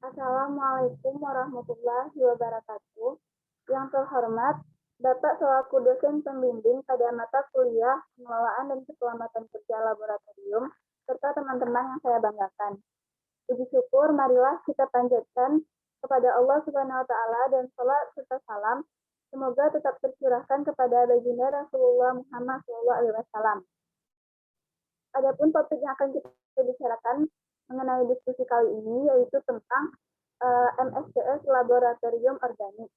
Assalamualaikum warahmatullahi wabarakatuh. Yang terhormat, Bapak selaku dosen pembimbing pada mata kuliah Pengelolaan dan Keselamatan Kerja Laboratorium, serta teman-teman yang saya banggakan. Puji syukur, marilah kita panjatkan kepada Allah Subhanahu wa Ta'ala dan salat serta salam semoga tetap tercurahkan kepada baginda Rasulullah Muhammad SAW. Adapun topik yang akan kita bicarakan mengenai diskusi kali ini yaitu tentang MSDS Laboratorium Organik.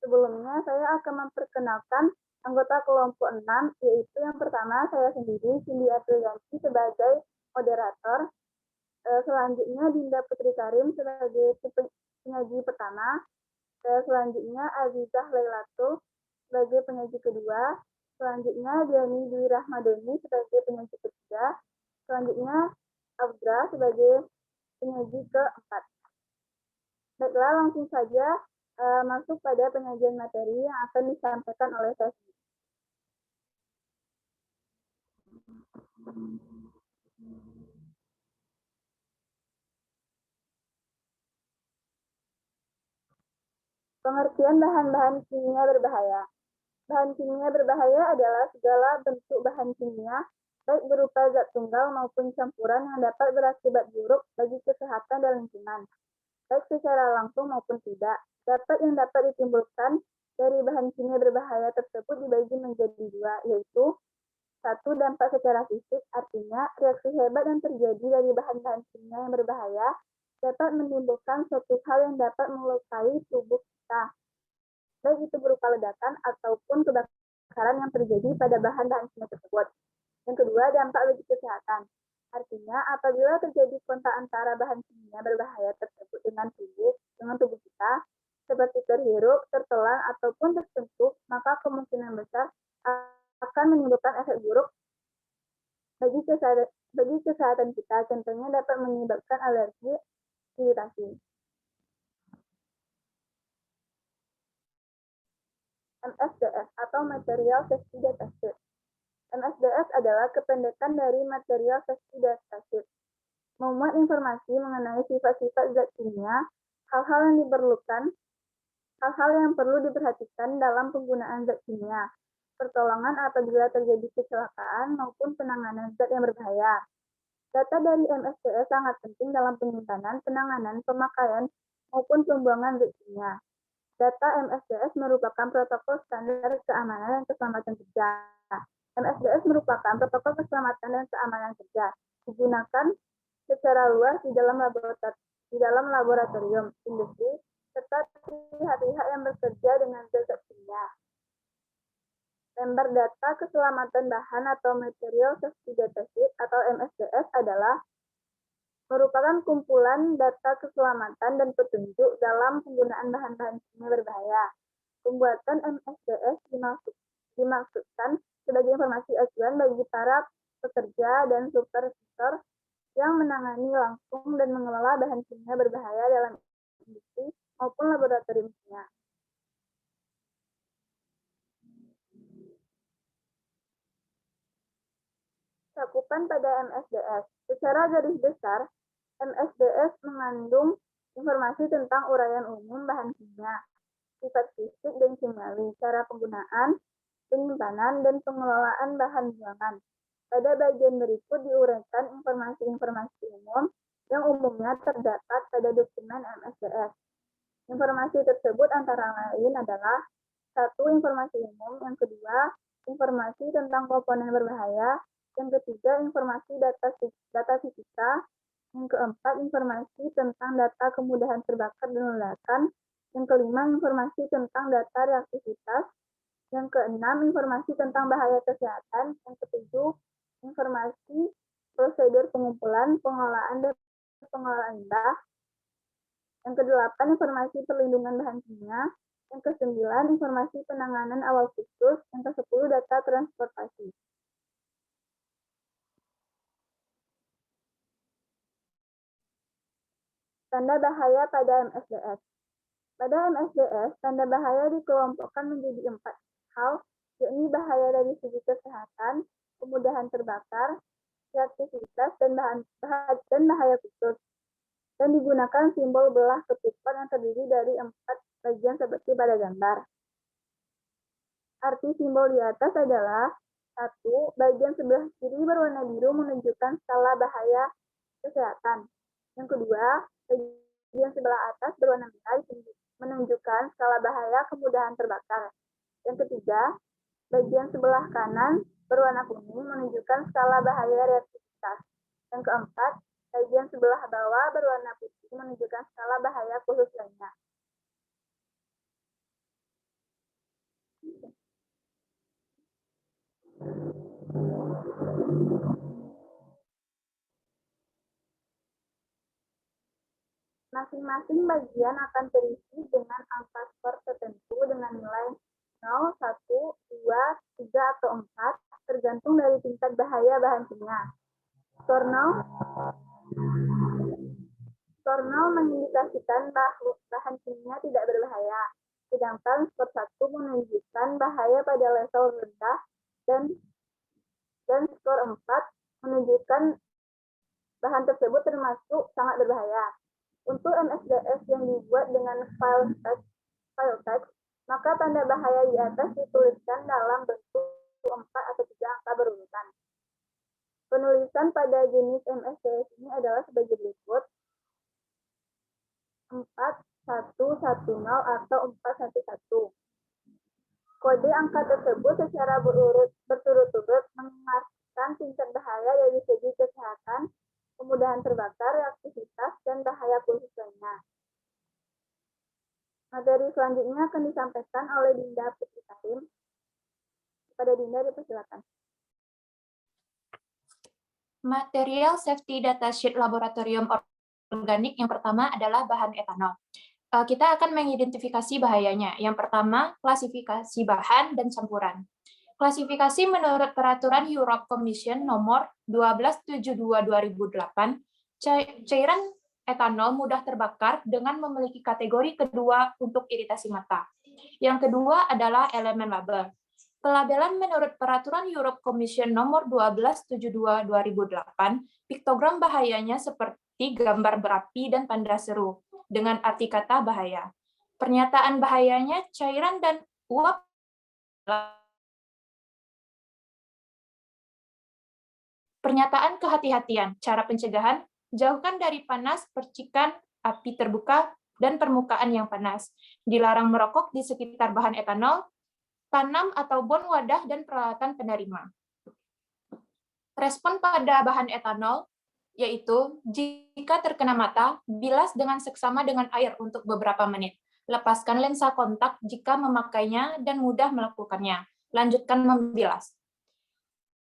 Sebelumnya saya akan memperkenalkan anggota kelompok 6, yaitu yang pertama saya sendiri, Cindy Aprilianti sebagai moderator. Selanjutnya Dinda Putri Karim sebagai penyaji pertama. Selanjutnya Azizah Lailatul sebagai penyaji kedua. Selanjutnya Diani Dwi Rahmadoni sebagai penyaji ketiga. Selanjutnya Abdra sebagai penyaji keempat. Baiklah, langsung saja masuk pada penyajian materi yang akan disampaikan oleh saya. Pengertian bahan-bahan kimia berbahaya. Bahan kimia berbahaya adalah segala bentuk bahan kimia, baik berupa zat tunggal maupun campuran yang dapat berakibat buruk bagi kesehatan dan lingkungan, baik secara langsung maupun tidak. Yang dapat ditimbulkan dari bahan kimia berbahaya tersebut dibagi menjadi dua, yaitu satu, dampak secara fisik, artinya reaksi hebat yang terjadi dari bahan-bahan kimia yang berbahaya dapat menimbulkan suatu hal yang dapat melukai tubuh kita, baik itu berupa ledakan ataupun kebakaran yang terjadi pada bahan-bahan kimia tersebut. Yang kedua, dampak bagi kesehatan. Artinya, apabila terjadi kontak antara bahan kimia berbahaya tersebut dengan tubuh kita, seperti terhirup, tertelan, ataupun tersentuh, maka kemungkinan besar akan menimbulkan efek buruk bagi kesehatan kita. Contohnya dapat menyebabkan alergi, iritasi. MSDS atau Material Safety Data Sheet. MSDS adalah kependekan dari Material Safety Data Sheet. Memuat informasi mengenai sifat-sifat zat kimia, hal-hal yang perlu diperhatikan dalam penggunaan zat kimia, pertolongan apabila terjadi kecelakaan maupun penanganan zat yang berbahaya. Data dari MSDS sangat penting dalam penyimpanan, penanganan, pemakaian, maupun pembuangan zat kimia. Data MSDS merupakan protokol standar keamanan dan keselamatan kerja. MSDS merupakan protokol keselamatan dan keamanan kerja, digunakan secara luas di dalam laboratorium, industri, serta pihak-pihak yang bekerja dengan zat kimia. Lembar data keselamatan bahan atau Material Safety Data Sheet atau MSDS adalah merupakan kumpulan data keselamatan dan petunjuk dalam penggunaan bahan-bahan kimia berbahaya. Pembuatan MSDS dimaksudkan sebagai informasi acuan bagi para pekerja dan supervisor yang menangani langsung dan mengelola bahan kimia berbahaya dalam industri maupun laboratorium kimia. Cakupan pada MSDS. Secara garis besar, MSDS mengandung informasi tentang uraian umum bahan kimia, sifat fisik dan kimiawi, cara penggunaan, penyimpanan, dan pengelolaan bahan buangan. Pada bagian berikut diuraikan informasi-informasi umum yang umumnya terdapat pada dokumen MSDS. Informasi tersebut antara lain adalah: 1. Informasi umum. Yang kedua, informasi tentang komponen berbahaya. Yang ketiga, informasi data fisika. Yang keempat, informasi tentang data kemudahan terbakar dan ledakan. Yang kelima, informasi tentang data reaktivitas. Yang keenam, informasi tentang bahaya kesehatan. Yang ketujuh, informasi prosedur pengumpulan, pengolahan, dan pengelolaan limbah. Yang kedelapan, informasi perlindungan bahan kimia. Yang kesembilan, informasi penanganan awal khusus. Yang kesepuluh, data transportasi. Tanda bahaya pada MSDS. Pada MSDS, tanda bahaya dikelompokkan menjadi 4 hal, yakni bahaya dari segi kesehatan, kemudahan terbakar, reaktivitas, dan bahaya khusus. dan digunakan simbol belah ketupat yang terdiri dari 4 bagian seperti pada gambar. Arti simbol di atas adalah: 1. Bagian sebelah kiri berwarna biru menunjukkan skala bahaya kesehatan. Yang kedua, bagian sebelah atas berwarna merah menunjukkan skala bahaya kemudahan terbakar. Yang ketiga, bagian sebelah kanan berwarna kuning menunjukkan skala bahaya reaktivitas. Yang keempat, bagian sebelah bawah berwarna putih menunjukkan skala bahaya khusus lainnya. Masing-masing bagian akan terisi dengan angka skor tertentu dengan nilai 0, 1, 2, 3, atau 4, tergantung dari tingkat bahaya bahan kimia. Skor 0 mengindikasikan bahwa bahan kimia tidak berbahaya, sedangkan skor 1 menunjukkan bahaya pada level rendah dan skor 4 menunjukkan bahan tersebut termasuk sangat berbahaya. Untuk MSDS yang dibuat dengan file text, maka tanda bahaya di atas dituliskan dalam bentuk 4 atau 3 angka berurutan. Penulisan pada jenis MSDS ini adalah sebagai berikut: 4110 atau 411. Kode angka tersebut secara berturut-turut mengingatkan tingkat bahaya dari segi kesehatan, kemudahan terbakar, reaktivitas, dan bahaya khusus lainnya. Materi selanjutnya akan disampaikan oleh Dinda Putri Karim. Kepada Dinda dipersilakan. Material Safety Datasheet Laboratorium Organik yang pertama adalah bahan etanol. Kita akan mengidentifikasi bahayanya. Yang pertama, klasifikasi bahan dan campuran. Klasifikasi menurut Peraturan Europe Commission nomor 1272/2008, cairan etanol mudah terbakar dengan memiliki kategori kedua untuk iritasi mata. Yang kedua adalah elemen label. Pelabelan menurut Peraturan Europe Commission nomor 1272/2008, piktogram bahayanya seperti gambar berapi dan tanda seru dengan arti kata bahaya. Pernyataan bahayanya cairan dan uap. Pernyataan kehati-hatian, cara pencegahan, jauhkan dari panas, percikan, api terbuka, dan permukaan yang panas. Dilarang merokok di sekitar bahan etanol, tanam atau bon wadah dan peralatan penerima. Respon pada bahan etanol, yaitu jika terkena mata, bilas dengan seksama dengan air untuk beberapa menit. Lepaskan lensa kontak jika memakainya dan mudah melakukannya. Lanjutkan membilas.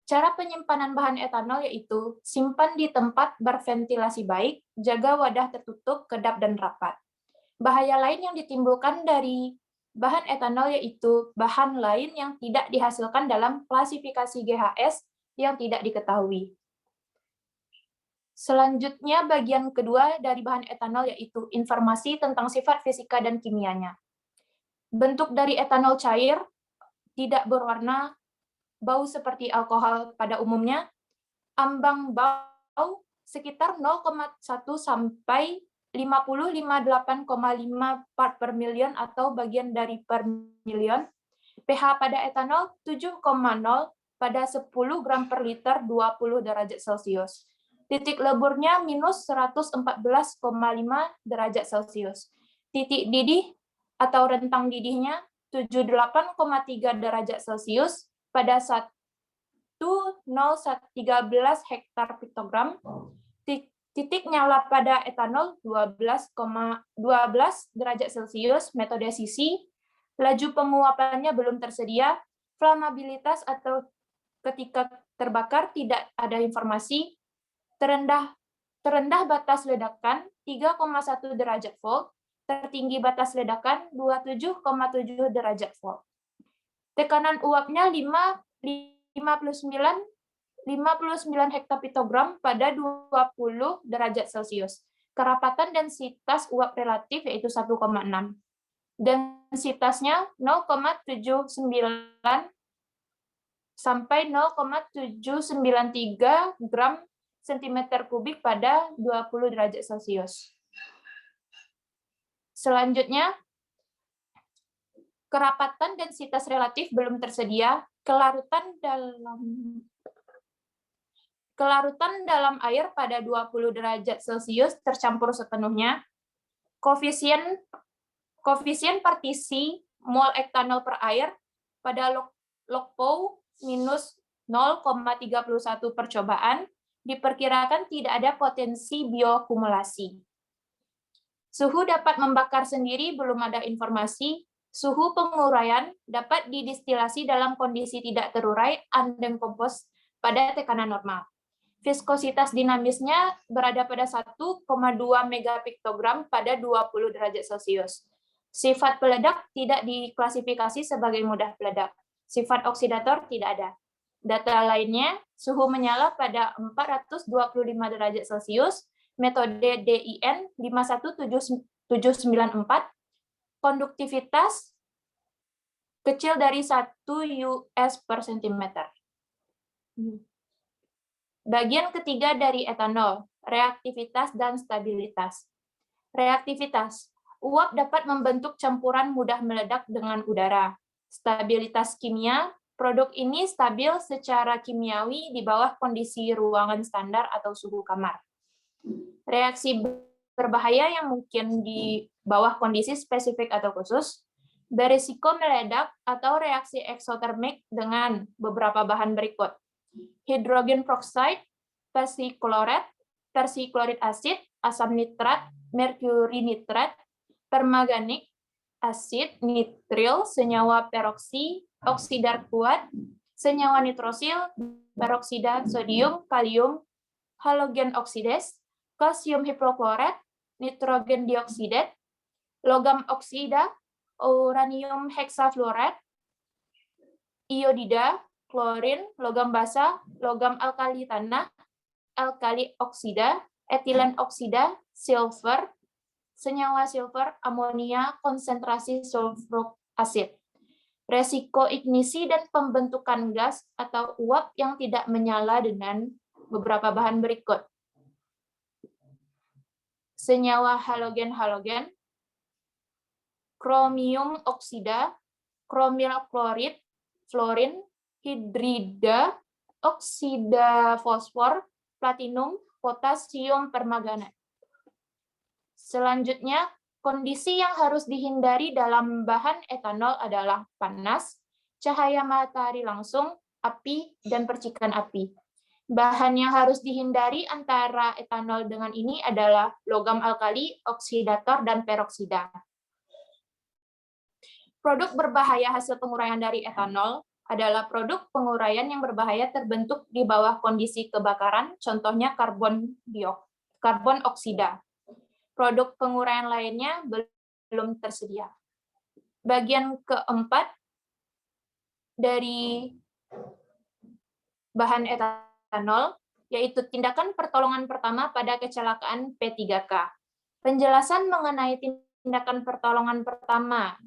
Cara penyimpanan bahan etanol yaitu simpan di tempat berventilasi baik, jaga wadah tertutup, kedap, dan rapat. Bahaya lain yang ditimbulkan dari bahan etanol yaitu bahan lain yang tidak dihasilkan dalam klasifikasi GHS yang tidak diketahui. Selanjutnya, bagian kedua dari bahan etanol yaitu informasi tentang sifat fisika dan kimianya. Bentuk dari etanol cair, tidak berwarna, bau seperti alkohol pada umumnya, ambang bau sekitar 0,1 sampai 58,5 part per million atau bagian dari per million, pH pada etanol 7,0 pada 10 gram per liter 20 derajat Celcius. Titik leburnya minus 114,5 derajat Celcius. Titik didih atau rentang didihnya 78,3 derajat Celcius pada 1,013 hektar piktogram. Titik nyala pada etanol 12 derajat Celcius, metode sisi. Laju penguapannya belum tersedia. Flammabilitas atau ketika terbakar tidak ada informasi. Terendah batas ledakan 3,1 derajat volt, tertinggi batas ledakan 27,7 derajat volt. Tekanan uapnya 59 hektapitogram pada 20 derajat Celcius. Kerapatan densitas uap relatif yaitu 1,6. Densitasnya 0,79 sampai 0,793 gram cm3 pada 20 derajat Celcius. Selanjutnya, kerapatan densitas relatif belum tersedia, kelarutan dalam air pada 20 derajat Celcius tercampur sepenuhnya, koefisien partisi mol etanol per air pada log POW minus 0,31 percobaan, diperkirakan tidak ada potensi bioakumulasi. Suhu dapat membakar sendiri, belum ada informasi. Suhu penguraian dapat didistilasi dalam kondisi tidak terurai, undecompose pada tekanan normal. Viskositas dinamisnya berada pada 1,2 megapiktogram pada 20 derajat Celcius. Sifat peledak tidak diklasifikasi sebagai mudah peledak. Sifat oksidator tidak ada. Data lainnya, suhu menyala pada 425 derajat Celcius, metode DIN 51794, konduktivitas kecil dari 1 US per centimeter. Bagian ketiga dari etanol, reaktivitas dan stabilitas. Reaktivitas. Uap dapat membentuk campuran mudah meledak dengan udara. Stabilitas kimia, produk ini stabil secara kimiawi di bawah kondisi ruangan standar atau suhu kamar. Reaksi berbahaya yang mungkin di bawah kondisi spesifik atau khusus, berisiko meledak atau reaksi eksotermik dengan beberapa bahan berikut. Hidrogen peroksida, persiklorid asid, asam nitrat, merkuri nitrat, permanganik, asid nitril, senyawa peroksi, oksida kuat, senyawa nitrosil, peroksida sodium, kalium, halogen oksides, kalsium hipoklorat, nitrogen dioksida, logam oksida, uranium heksafluorat, iodida, klorin, logam basa, logam alkali tanah, alkali oksida, etilen oksida, silver, senyawa silver, amonia, konsentrasi sulfuric acid. Resiko ignisi dan pembentukan gas atau uap yang tidak menyala dengan beberapa bahan berikut. Senyawa halogen-halogen, kromium oksida, kromil klorid, fluorin, hidrida, oksida fosfor, platinum, potasium permanganat. Selanjutnya, kondisi yang harus dihindari dalam bahan etanol adalah panas, cahaya matahari langsung, api, dan percikan api. Bahan yang harus dihindari antara etanol dengan ini adalah logam alkali, oksidator, dan peroksida. Produk berbahaya hasil penguraian dari etanol adalah produk penguraian yang berbahaya terbentuk di bawah kondisi kebakaran, contohnya karbon oksida. Produk penguraian lainnya belum tersedia. Bagian keempat dari bahan etanol, yaitu tindakan pertolongan pertama pada kecelakaan P3K. Penjelasan mengenai tindakan pertolongan pertama.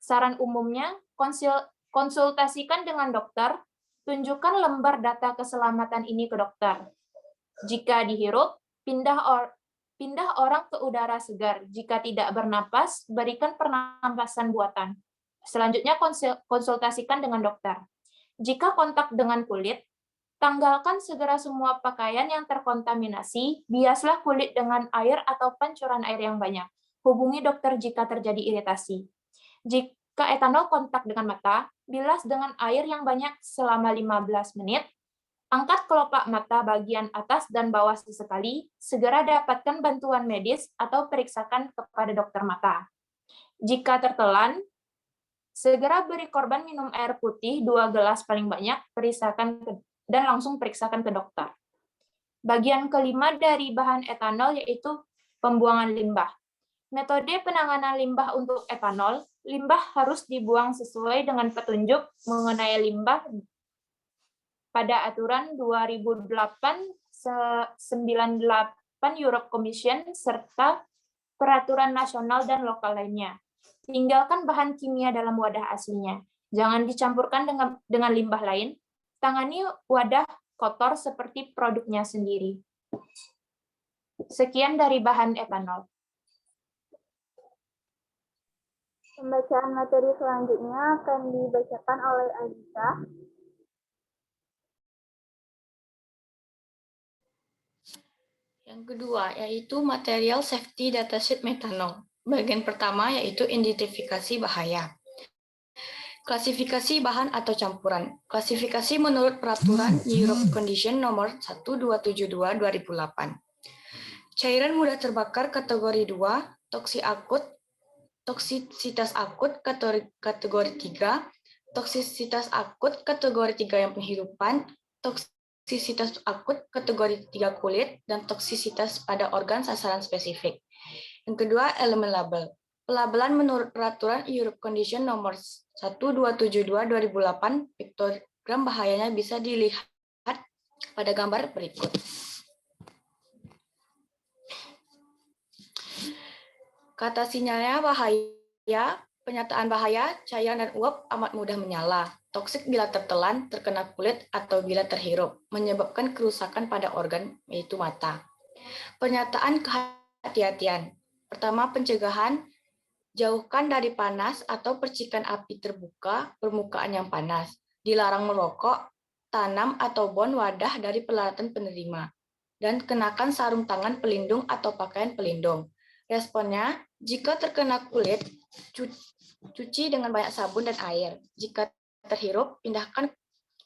Saran umumnya, konsultasikan dengan dokter, tunjukkan lembar data keselamatan ini ke dokter. Jika dihirup, pindah orang ke udara segar. Jika tidak bernapas, berikan pernapasan buatan. Selanjutnya, konsultasikan dengan dokter. Jika kontak dengan kulit, tanggalkan segera semua pakaian yang terkontaminasi, biaslah kulit dengan air atau pancuran air yang banyak. Hubungi dokter jika terjadi iritasi. Jika etanol kontak dengan mata, bilas dengan air yang banyak selama 15 menit, angkat kelopak mata bagian atas dan bawah sesekali, segera dapatkan bantuan medis atau periksakan kepada dokter mata. Jika tertelan, segera beri korban minum air putih 2 gelas paling banyak, dan langsung periksakan ke dokter. Bagian kelima dari bahan etanol yaitu pembuangan limbah. Metode penanganan limbah untuk etanol, limbah harus dibuang sesuai dengan petunjuk mengenai limbah pada aturan 2008/98 Europe Commission serta peraturan nasional dan lokal lainnya. Tinggalkan bahan kimia dalam wadah aslinya. Jangan dicampurkan dengan limbah lain. Tangani wadah kotor seperti produknya sendiri. Sekian dari bahan etanol. Pembacaan materi selanjutnya akan dibacakan oleh Aziza. Yang kedua yaitu material safety datasheet metanol. Bagian pertama yaitu identifikasi bahaya. Klasifikasi bahan atau campuran. Klasifikasi menurut peraturan Europe Condition nomor 1272/2008. Cairan mudah terbakar kategori 2, toksisitas akut kategori 3, toksisitas akut kategori 3 yang penghirupan, toksisitas akut kategori 3 kulit, dan toksisitas pada organ sasaran spesifik. Yang kedua, elemen label. Pelabelan menurut peraturan Europe Condition nomor 1272/2008, piktogram bahayanya bisa dilihat pada gambar berikut. Kata sinyalnya bahaya, penyataan bahaya, cairan dan uap amat mudah menyala. Toksik bila tertelan, terkena kulit, atau bila terhirup, menyebabkan kerusakan pada organ, yaitu mata. Pernyataan kehati-hatian. Pertama, pencegahan. Jauhkan dari panas atau percikan api terbuka, permukaan yang panas. Dilarang merokok, tanam atau bon wadah dari peralatan penerima. Dan kenakan sarung tangan pelindung atau pakaian pelindung. Responnya, jika terkena kulit, cuci dengan banyak sabun dan air. Jika terhirup, pindahkan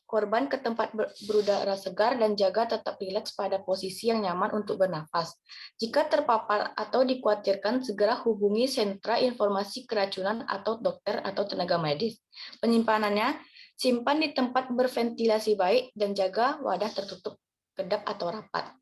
korban ke tempat berudara segar dan jaga tetap rileks pada posisi yang nyaman untuk bernafas. Jika terpapar atau dikhawatirkan, segera hubungi sentra informasi keracunan atau dokter atau tenaga medis. Penyimpanannya, simpan di tempat berventilasi baik dan jaga wadah tertutup kedap atau rapat.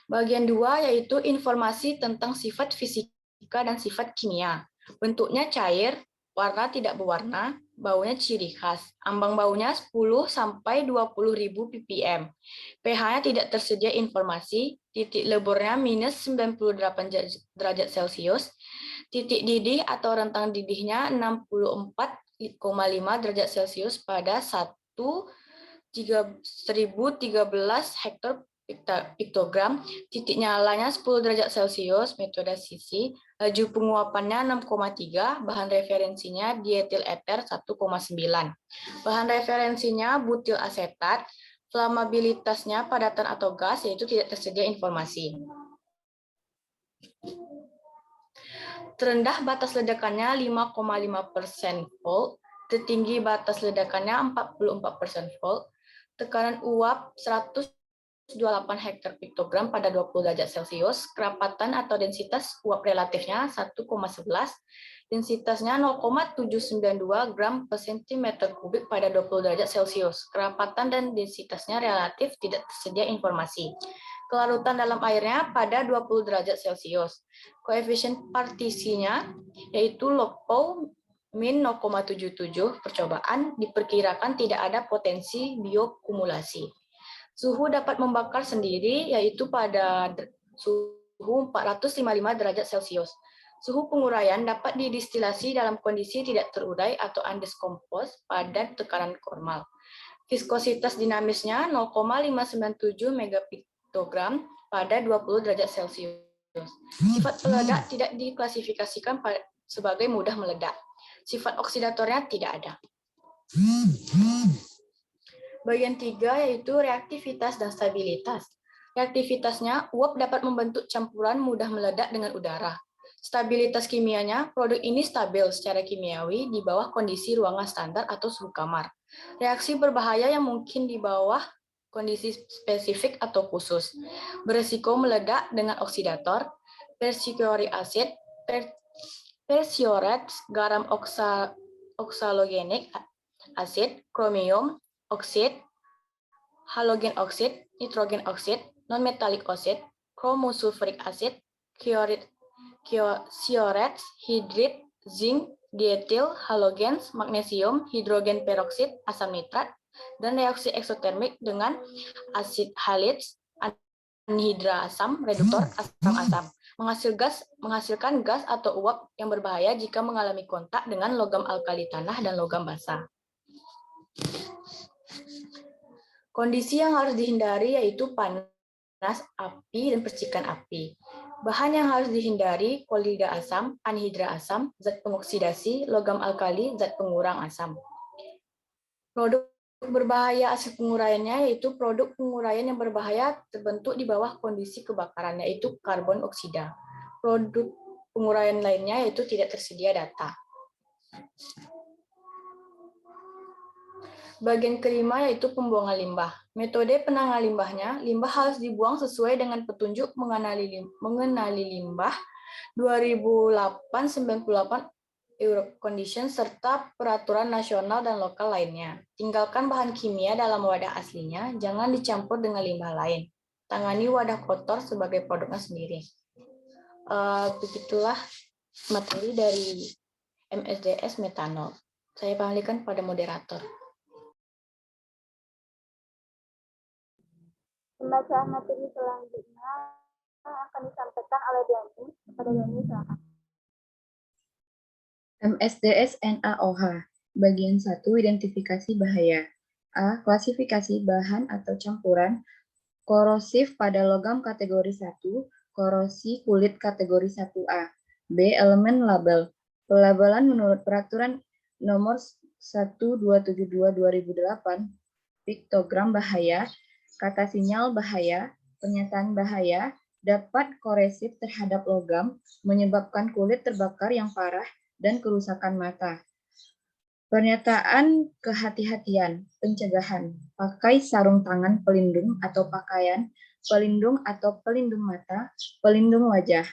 Bagian 2 yaitu informasi tentang sifat fisika dan sifat kimia. Bentuknya cair, warna tidak berwarna, baunya ciri khas. Ambang baunya 10 sampai 20.000 ppm. pH-nya tidak tersedia informasi, titik leburnya minus 98 derajat Celcius, titik didih atau rentang didihnya 64,5 derajat Celcius pada 1013 hektar piktogram, titik nyalanya 10 derajat Celcius, metode Sisi, laju penguapannya 6,3, bahan referensinya dietil eter 1,9. Bahan referensinya butil asetat, flamabilitasnya padatan atau gas, yaitu tidak tersedia informasi. Terendah batas ledakannya 5,5% volt, tertinggi batas ledakannya 44% volt, tekanan uap 128 hektar piktogram pada 20 derajat Celcius, kerapatan atau densitas uap relatifnya 1,11, densitasnya 0,792 gram per centimeter kubik pada 20 derajat Celcius. Kerapatan dan densitasnya relatif tidak tersedia informasi. Kelarutan dalam airnya pada 20 derajat Celcius. Koefisien partisinya yaitu log POW min 0,77, percobaan diperkirakan tidak ada potensi biokumulasi. Suhu dapat membakar sendiri yaitu pada suhu 455 derajat Celcius. Suhu penguraian dapat didistilasi dalam kondisi tidak terurai atau undiscomposed pada tekanan normal. Viskositas dinamisnya 0,597 megapiktogram pada 20 derajat Celcius. Sifat peledak tidak diklasifikasikan sebagai mudah meledak. Sifat oksidatornya tidak ada. Bagian 3 yaitu reaktivitas dan stabilitas. Reaktivitasnya, uap dapat membentuk campuran mudah meledak dengan udara. Stabilitas kimianya, produk ini stabil secara kimiawi di bawah kondisi ruangan standar atau suhu kamar. Reaksi berbahaya yang mungkin di bawah kondisi spesifik atau khusus. Beresiko meledak dengan oksidator, perchloric acid, perchlorate, garam oksalogenik acid, kromium oksid, halogen oksid, nitrogen oksid, non-metallic oksid, chromosulfuric acid, chlorate, hidrit, zinc, dietil, halogens, magnesium, hidrogen peroksid, asam nitrat, dan reaksi eksotermik dengan asid halids, anhidra asam, reduktor, asam-asam. Menghasilkan gas atau uap yang berbahaya jika mengalami kontak dengan logam alkali tanah dan logam basah. Kondisi yang harus dihindari yaitu panas panas, api, dan percikan api. Bahan yang harus dihindari: klorida asam, anhidra asam, zat pengoksidasi, logam alkali, zat pengurang asam. Produk berbahaya hasil penguraiannya yaitu produk penguraian yang berbahaya terbentuk di bawah kondisi kebakaran, yaitu karbon oksida. Produk penguraian lainnya yaitu tidak tersedia data. Bagian kelima yaitu pembuangan limbah. Metode penanganan limbahnya, limbah harus dibuang sesuai dengan petunjuk mengenali limbah 2008-98 Europe Condition serta peraturan nasional dan lokal lainnya. Tinggalkan bahan kimia dalam wadah aslinya, jangan dicampur dengan limbah lain. Tangani wadah kotor sebagai produknya sendiri. Begitulah materi dari MSDS metanol. Saya kembalikan pada moderator. Pembacaan materi selanjutnya akan disampaikan oleh Dani. Kepada Dani, silakan. MSDS NaOH. Bagian 1, identifikasi bahaya. A. Klasifikasi bahan atau campuran korosif pada logam kategori 1, korosi kulit kategori 1A. B. Elemen label. Pelabelan menurut peraturan nomor 1272/2008, piktogram bahaya, kata sinyal bahaya, pernyataan bahaya, dapat koresif terhadap logam, menyebabkan kulit terbakar yang parah, dan kerusakan mata. Pernyataan kehati-hatian, pencegahan, pakai sarung tangan pelindung atau pakaian pelindung atau pelindung mata, pelindung wajah.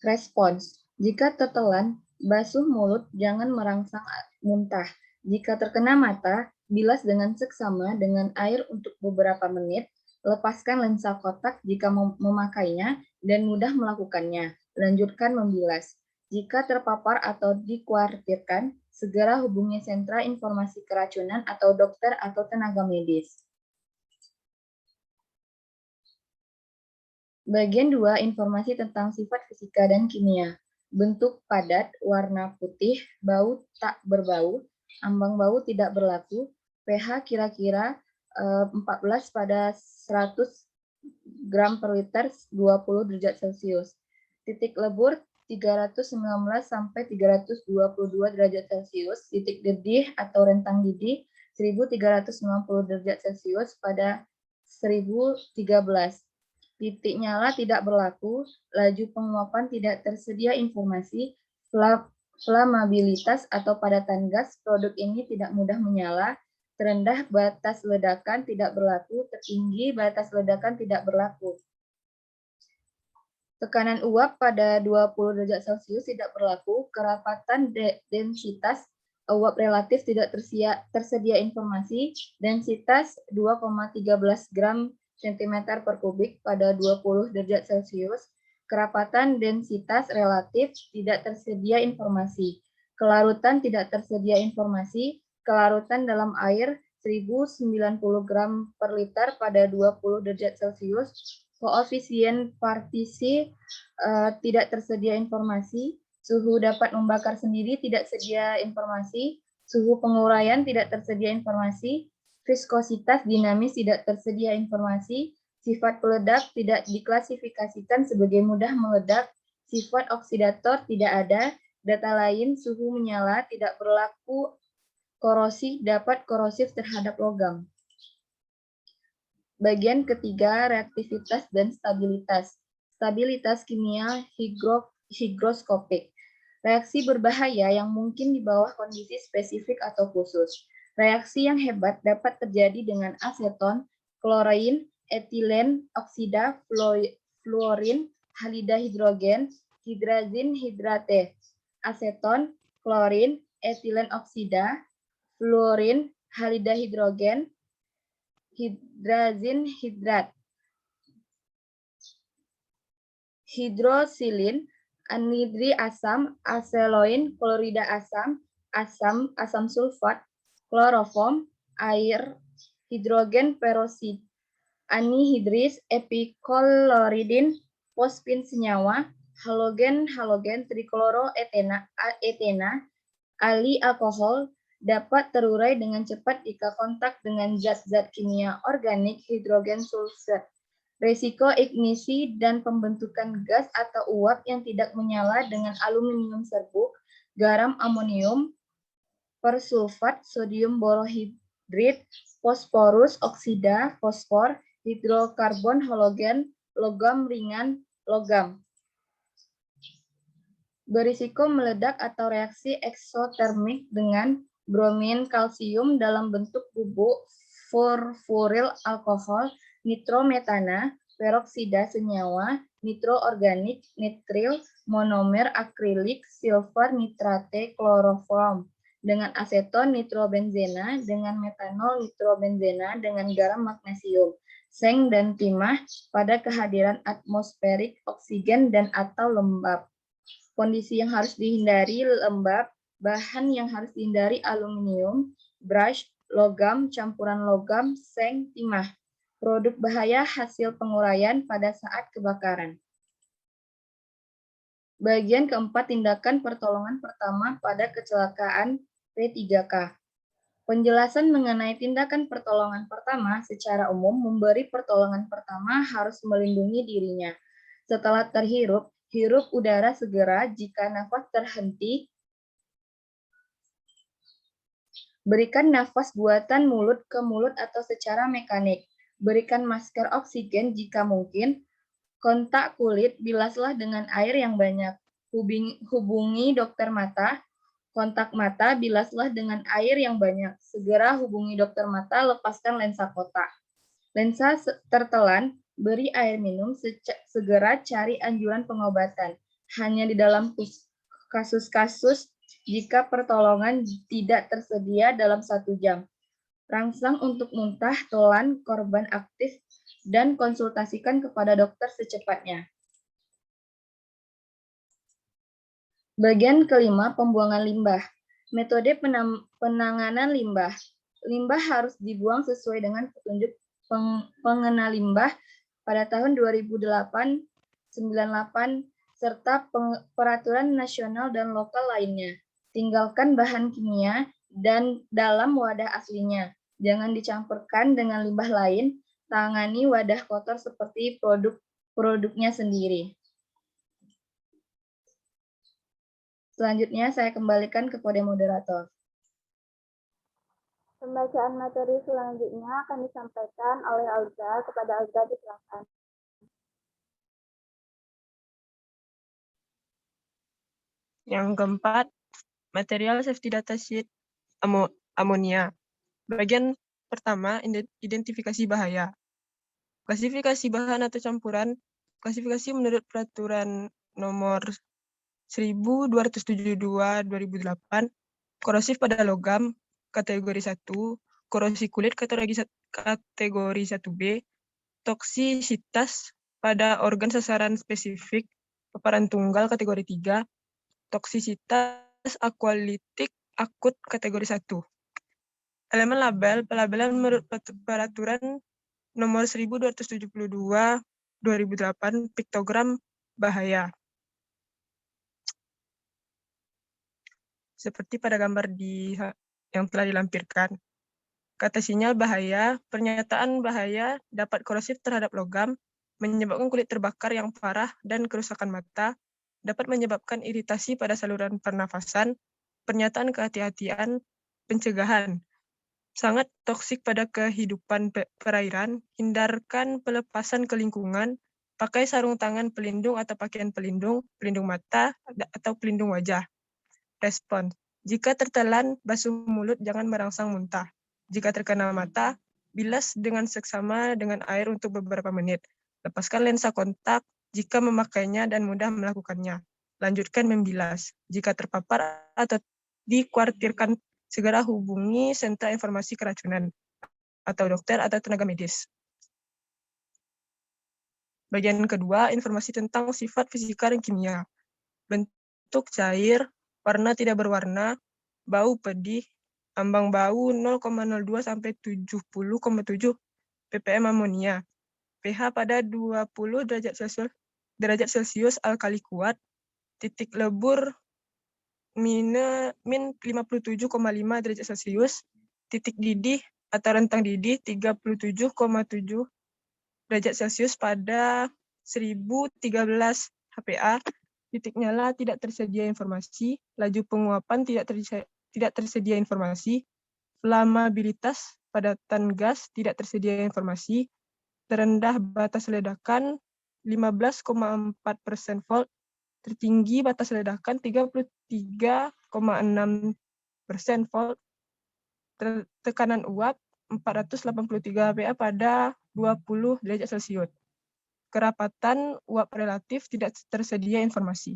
Respons, jika tertelan, basuh mulut, jangan merangsang muntah. Jika terkena mata, bilas dengan seksama dengan air untuk beberapa menit, lepaskan lensa kotak jika memakainya dan mudah melakukannya. Lanjutkan membilas. Jika terpapar atau dikhawatirkan, segera hubungi sentra informasi keracunan atau dokter atau tenaga medis. Bagian 2, informasi tentang sifat fisika dan kimia. Bentuk padat, warna putih, bau tak berbau, ambang bau tidak berlaku, pH kira-kira 14 pada 100 gram per liter 20 derajat Celcius. Titik lebur 319 sampai 322 derajat Celcius. Titik dedih atau rentang didih 1390 derajat Celcius pada 1013. Titik nyala tidak berlaku, laju penguapan tidak tersedia informasi, flammabilitas atau padatan gas, produk ini tidak mudah menyala, terendah batas ledakan tidak berlaku, tertinggi batas ledakan tidak berlaku. Tekanan uap pada 20 derajat Celcius tidak berlaku, kerapatan densitas uap relatif tidak tersedia informasi, densitas 2,13 gram cm per kubik pada 20 derajat Celcius, kerapatan densitas relatif tidak tersedia informasi, kelarutan tidak tersedia informasi, kelarutan dalam air 1090 gram per liter pada 20 derajat Celcius, koefisien partisi tidak tersedia informasi, suhu dapat membakar sendiri tidak sedia informasi, suhu penguraian tidak tersedia informasi, viskositas dinamis tidak tersedia informasi, sifat peledak tidak diklasifikasikan sebagai mudah meledak, sifat oksidator tidak ada, data lain suhu menyala tidak berlaku, korosi dapat korosif terhadap logam. Bagian ketiga, reaktivitas dan stabilitas. Stabilitas kimia higroskopik. Reaksi berbahaya yang mungkin di bawah kondisi spesifik atau khusus. Reaksi yang hebat dapat terjadi dengan aseton, klorin, etilen oksida, fluorin, halida hidrogen, hidrazin hidrate. Aseton, klorin, etilen oksida, fluorin, halida hidrogen, hidrazin hidrat. Hidrosilin, anhidri asam, aseloin, klorida asam, asam sulfat, kloroform, air, hidrogen perosid, anhidris, epikloridin, fosfin senyawa, halogen, trikloro etena, ali alkohol, dapat terurai dengan cepat jika kontak dengan zat-zat kimia organik hidrogen sulfat. Risiko ignisi dan pembentukan gas atau uap yang tidak menyala dengan aluminium serbuk, garam amonium, persulfat, sodium borohidrit, fosforus oksida, fosfor, hidrokarbon halogen, logam ringan, logam. Berisiko meledak atau reaksi eksotermik dengan bromin kalsium dalam bentuk bubuk, furfuril alkohol, nitrometana, peroksida senyawa, nitroorganik, nitril, monomer akrilik, silver nitrate, kloroform, dengan aseton nitrobenzena, dengan metanol nitrobenzena, dengan garam magnesium, seng dan timah pada kehadiran atmosferik oksigen dan atau lembab. Kondisi yang harus dihindari lembab, bahan yang harus dihindari aluminium, brush, logam, campuran logam, seng, timah. Produk bahaya hasil penguraian pada saat kebakaran. Bagian keempat, tindakan pertolongan pertama pada kecelakaan P3K. Penjelasan mengenai tindakan pertolongan pertama secara umum memberi pertolongan pertama harus melindungi dirinya. Setelah terhirup, hirup udara segera. Jika nafas terhenti, berikan nafas buatan mulut ke mulut atau secara mekanik. Berikan masker oksigen jika mungkin. Kontak kulit, bilaslah dengan air yang banyak. Hubungi dokter mata. Kontak mata, bilaslah dengan air yang banyak. Segera hubungi dokter mata, lepaskan lensa kotak. Lensa tertelan, beri air minum, segera cari anjuran pengobatan. Hanya di dalam kasus-kasus jika pertolongan tidak tersedia dalam 1 jam. Rangsang untuk muntah, telan, korban aktif, dan konsultasikan kepada dokter secepatnya. Bagian kelima, pembuangan limbah. Metode penanganan limbah. Limbah harus dibuang sesuai dengan petunjuk pengenal limbah pada tahun 2008-98 serta peraturan nasional dan lokal lainnya. Tinggalkan bahan kimia dan dalam wadah aslinya. Jangan dicampurkan dengan limbah lain. Tangani wadah kotor seperti produknya sendiri. Selanjutnya saya kembalikan kepada moderator. Pembacaan materi selanjutnya akan disampaikan oleh Alga. Kepada Alga disilakan. Yang keempat, material safety data sheet amonia. Bagian pertama, identifikasi bahaya. Klasifikasi bahan atau campuran. Klasifikasi menurut peraturan nomor 1272/2008, korosif pada logam, kategori 1, korosi kulit, kategori 1B, toksisitas pada organ sasaran spesifik, paparan tunggal, kategori 3, toksisitas akualitik akut, kategori 1. Elemen label, pelabelan menurut peraturan nomor 1272/2008, piktogram bahaya. Seperti pada gambar yang telah dilampirkan. Kata sinyal bahaya, pernyataan bahaya dapat korosif terhadap logam, menyebabkan kulit terbakar yang parah dan kerusakan mata, dapat menyebabkan iritasi pada saluran pernafasan, pernyataan kehati-hatian, pencegahan, sangat toksik pada kehidupan perairan, hindarkan pelepasan ke lingkungan, pakai sarung tangan pelindung atau pakaian pelindung mata, atau pelindung wajah. Respon. Jika tertelan, basuh mulut, jangan merangsang muntah. Jika terkena mata, bilas dengan seksama dengan air untuk beberapa menit. Lepaskan lensa kontak jika memakainya dan mudah melakukannya. Lanjutkan membilas. Jika terpapar atau dikhawatirkan, segera hubungi sentra informasi keracunan atau dokter atau tenaga medis. Bagian kedua, informasi tentang sifat fisika dan kimia. Bentuk cair, warna tidak berwarna, bau pedih, ambang bau 0,02 sampai 70,7 ppm amonia, pH pada 20 derajat Celcius alkali kuat, titik lebur min 57,5 derajat Celcius, titik didih atau rentang didih 37,7 derajat Celcius pada 1013 HPA, titik nyala tidak tersedia informasi, laju penguapan tidak tersedia informasi, flammabilitas padatan gas tidak tersedia informasi, terendah batas ledakan 15,4% volt, tertinggi batas ledakan 33,6% volt, tekanan uap 483 PA pada 20 derajat Celcius. Kerapatan uap relatif tidak tersedia informasi.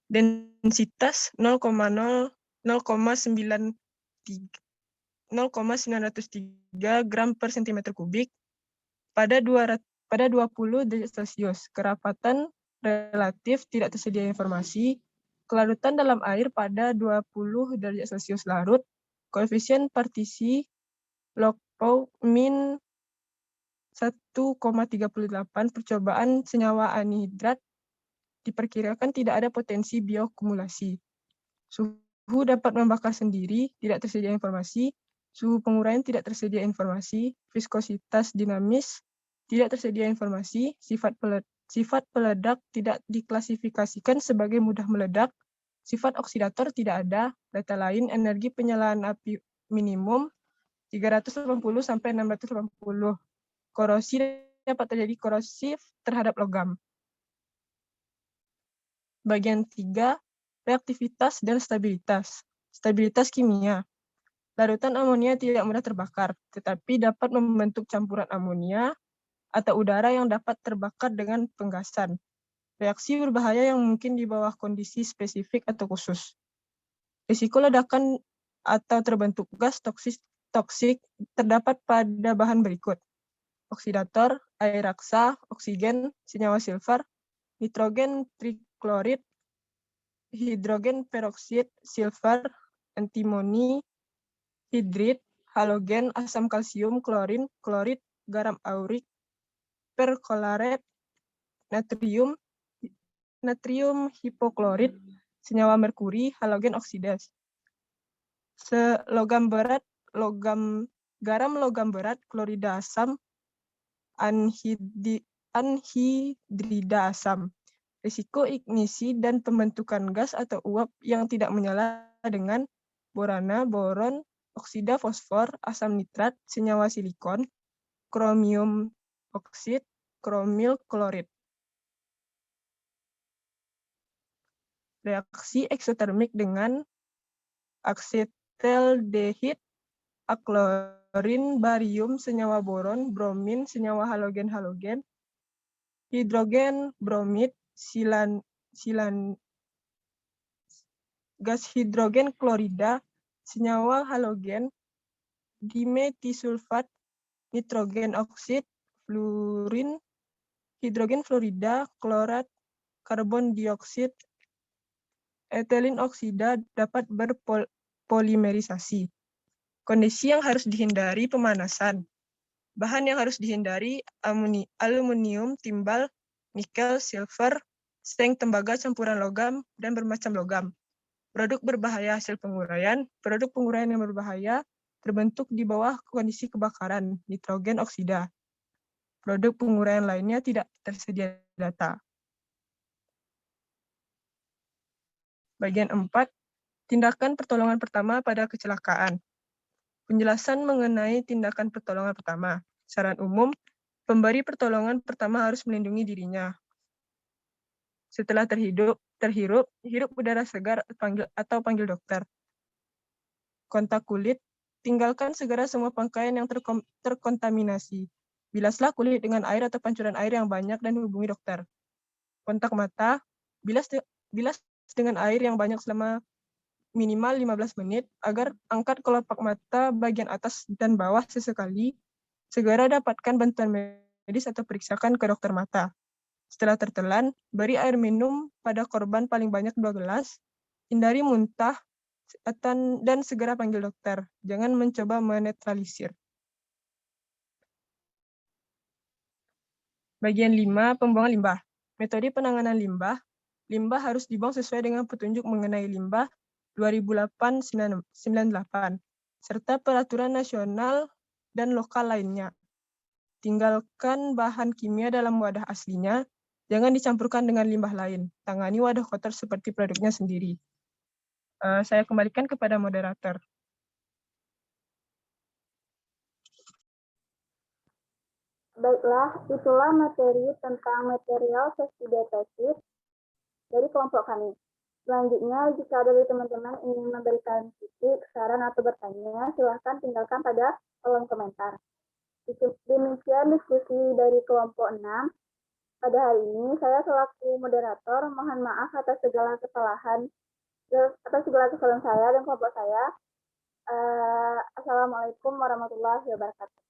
Densitas 0,903 gram per cm kubik pada 20 derajat Celcius. Kerapatan relatif tidak tersedia informasi. Kelarutan dalam air pada 20 derajat Celcius larut. Koefisien partisi log min 1,38. Percobaan senyawa anhidrat diperkirakan tidak ada potensi bioakumulasi. Suhu dapat membakar sendiri, tidak tersedia informasi. Suhu penguraian tidak tersedia informasi. Viskositas dinamis tidak tersedia informasi. Sifat peledak tidak diklasifikasikan sebagai mudah meledak. Sifat oksidator tidak ada. Data lain, energi penyalaan api minimum 380 sampai 680. Korosi dapat terjadi korosif terhadap logam. Bagian 3, reaktivitas dan stabilitas. Stabilitas kimia. Larutan amonia tidak mudah terbakar, tetapi dapat membentuk campuran amonia atau udara yang dapat terbakar dengan penggasan. Reaksi berbahaya yang mungkin di bawah kondisi spesifik atau khusus. Risiko ledakan atau terbentuk gas toksik terdapat pada bahan berikut. Oksidator, air raksa, oksigen, senyawa silver, nitrogen triklorid, hidrogen peroksid, silver, antimoni, hidrit, halogen, asam kalsium, klorin, klorid, garam aurik, perklorat, natrium hipoklorit, senyawa merkuri, halogen oksidas. Garam logam berat, klorida asam, anhidrida asam. Risiko ignisi dan pembentukan gas atau uap yang tidak menyala dengan borana, boron, oksida fosfor, asam nitrat, senyawa silikon, kromium oksid, kromil klorid. Reaksi eksotermik dengan asetaldehid, aklorin, barium, senyawa boron, bromin, senyawa halogen, hidrogen bromid, gas hidrogen klorida, senyawa halogen, dimetisulfat, nitrogen oksid, fluorin, hidrogen fluorida, klorat, karbon dioksid, etilen oksida dapat berpolimerisasi. Kondisi yang harus dihindari pemanasan. Bahan yang harus dihindari aluminium, timbal, nikel, silver, seng, tembaga, campuran logam, dan bermacam logam. Produk berbahaya hasil penguraian. Produk penguraian yang berbahaya terbentuk di bawah kondisi kebakaran, nitrogen oksida. Produk penguraian lainnya tidak tersedia data. Bagian 4, tindakan pertolongan pertama pada kecelakaan. Penjelasan mengenai tindakan pertolongan pertama. Saran umum, pemberi pertolongan pertama harus melindungi dirinya. Setelah terhirup, hirup udara segar atau panggil dokter. Kontak kulit, tinggalkan segera semua pakaian yang terkontaminasi. Bilaslah kulit dengan air atau pancuran air yang banyak dan hubungi dokter. Kontak mata, bilas dengan air yang banyak selama minimal 15 menit agar angkat kelopak mata bagian atas dan bawah sesekali. Segera dapatkan bantuan medis atau periksakan ke dokter mata. Setelah tertelan, beri air minum pada korban paling banyak 2 gelas. Hindari muntah dan segera panggil dokter. Jangan mencoba menetralisir. Bagian 5, pembuangan limbah. Metode penanganan limbah. limbah harus dibuang sesuai dengan petunjuk mengenai limbah 2008-98, serta peraturan nasional dan lokal lainnya. Tinggalkan bahan kimia dalam wadah aslinya, jangan dicampurkan dengan limbah lain. Tangani wadah kotor seperti produknya sendiri. Saya kembalikan kepada moderator. Baiklah, itulah materi tentang material safety deficit dari kelompok kami. Selanjutnya, jika ada dari teman-teman ingin memberikan kritik, saran, atau bertanya, silahkan tinggalkan pada kolom komentar. Demikian diskusi dari kelompok 6. Pada hari ini, saya selaku moderator mohon maaf atas segala kesalahan saya dan kelompok saya. Assalamualaikum warahmatullahi wabarakatuh.